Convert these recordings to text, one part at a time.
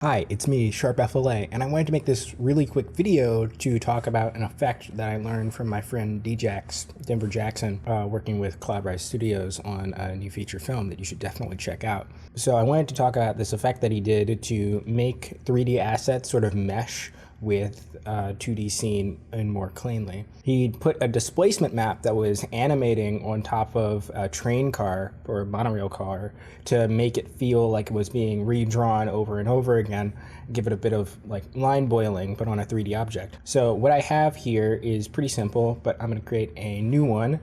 Hi, it's me, SharpFLA, and I wanted to make this really quick video to talk about an effect that I learned from my friend Djaxx, Denver Jackson, working with Collaborative Studios on a new feature film that you should definitely check out. So I wanted to talk about this effect that he did to make 3D assets sort of mesh with 2D scene and more cleanly. He put a displacement map that was animating on top of a train car or a monorail car to make it feel like it was being redrawn over and over again, give it a bit of like line boiling, but on a 3D object. So what I have here is pretty simple, but I'm going to create a new one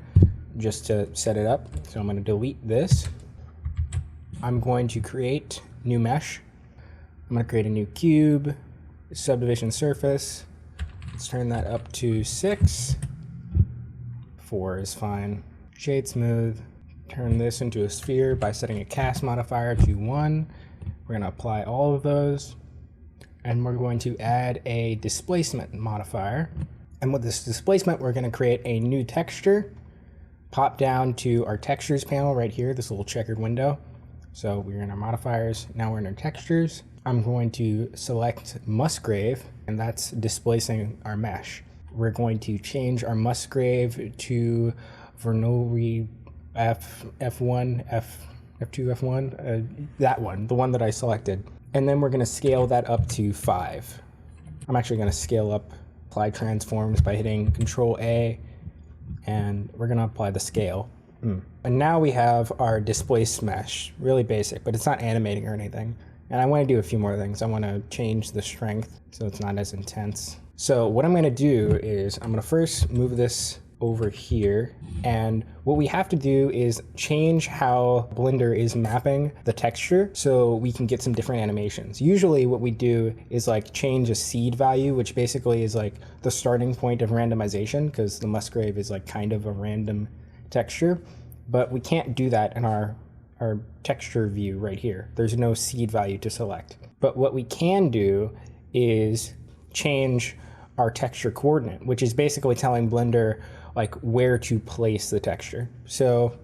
just to set it up. So I'm going to delete this. I'm going to create new mesh. I'm going to create a new cube. Subdivision surface, let's turn that up to 6. 4 is fine. Shade smooth. Turn this into a sphere by setting a cast modifier to 1. We're going to apply all of those, and we're going to add a displacement modifier. And with this displacement, we're going to create a new texture. Pop down to our textures panel right here, this little checkered window. So we're in our modifiers, now we're in our textures. I'm going to select Musgrave, and that's displacing our mesh. We're going to change our Musgrave to Vernori F1, F2, F1, that one, the one that I selected. And then we're going to scale that up to 5. I'm actually going to scale up apply transforms by hitting Control A, and we're going to apply the scale. And now we have our displaced mesh, really basic, but it's not animating or anything. And I want to do a few more things. I want to change the strength so it's not as intense. So what I'm going to do is I'm going to first move this over here. And what we have to do is change how Blender is mapping the texture so we can get some different animations. Usually what we do is like change a seed value, which basically is like the starting point of randomization, because the Musgrave is like kind of a random texture. But we can't do that in our texture view right here. There's no seed value to select. But what we can do is change our texture coordinate, which is basically telling Blender like where to place the texture. So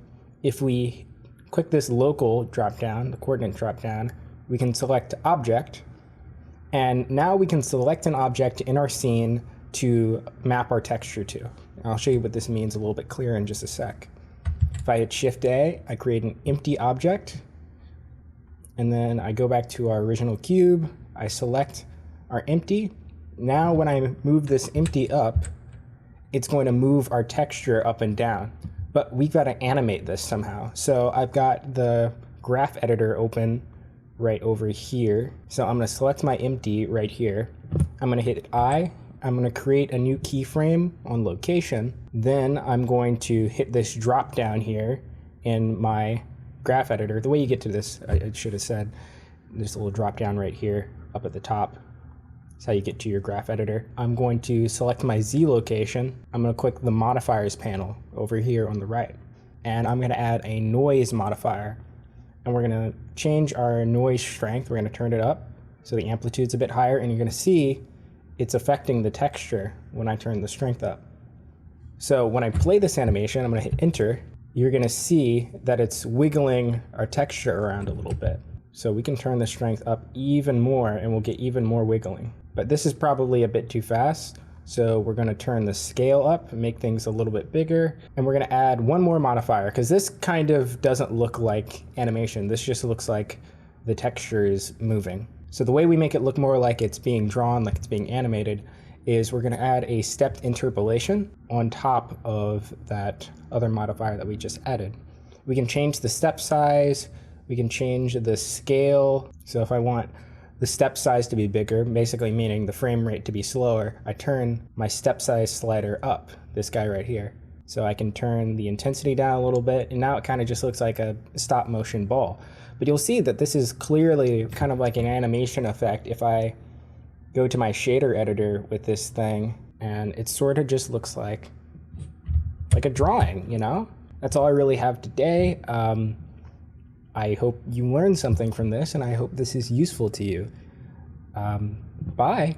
if we click this local drop down, the coordinate drop down, we can select object, and now we can select an object in our scene to map our texture to. I'll show you what this means a little bit clearer in just a sec. If I hit Shift A, I create an empty object, and then I go back to our original cube, I select our empty. Now when I move this empty up, it's going to move our texture up and down, but we've got to animate this somehow. So I've got the graph editor open right over here. So I'm going to select my empty right here. I'm going to hit I. I'm going to create a new keyframe on location. Then I'm going to hit this drop down here in my graph editor. The way you get to this, I should have said, there's a little drop down right here up at the top. That's how you get to your graph editor. I'm going to select my Z location. I'm going to click the modifiers panel over here on the right. And I'm going to add a noise modifier. And we're going to change our noise strength. We're going to turn it up so the amplitude's a bit higher, and you're going to see it's affecting the texture when I turn the strength up. So when I play this animation, I'm going to hit enter. You're going to see that it's wiggling our texture around a little bit. So we can turn the strength up even more and we'll get even more wiggling. But this is probably a bit too fast. So we're going to turn the scale up and make things a little bit bigger. And we're going to add one more modifier, because this kind of doesn't look like animation. This just looks like the texture is moving. So the way we make it look more like it's being drawn, like it's being animated, is we're going to add a stepped interpolation on top of that other modifier that we just added. We can change the step size, we can change the scale. So if I want the step size to be bigger, basically meaning the frame rate to be slower, I turn my step size slider up, this guy right here. So I can turn the intensity down a little bit, and now it kind of just looks like a stop motion ball. But you'll see that this is clearly kind of like an animation effect if I go to my shader editor with this thing, and it sort of just looks like a drawing, you know? That's all I really have today. I hope you learned something from this, and I hope this is useful to you. Bye.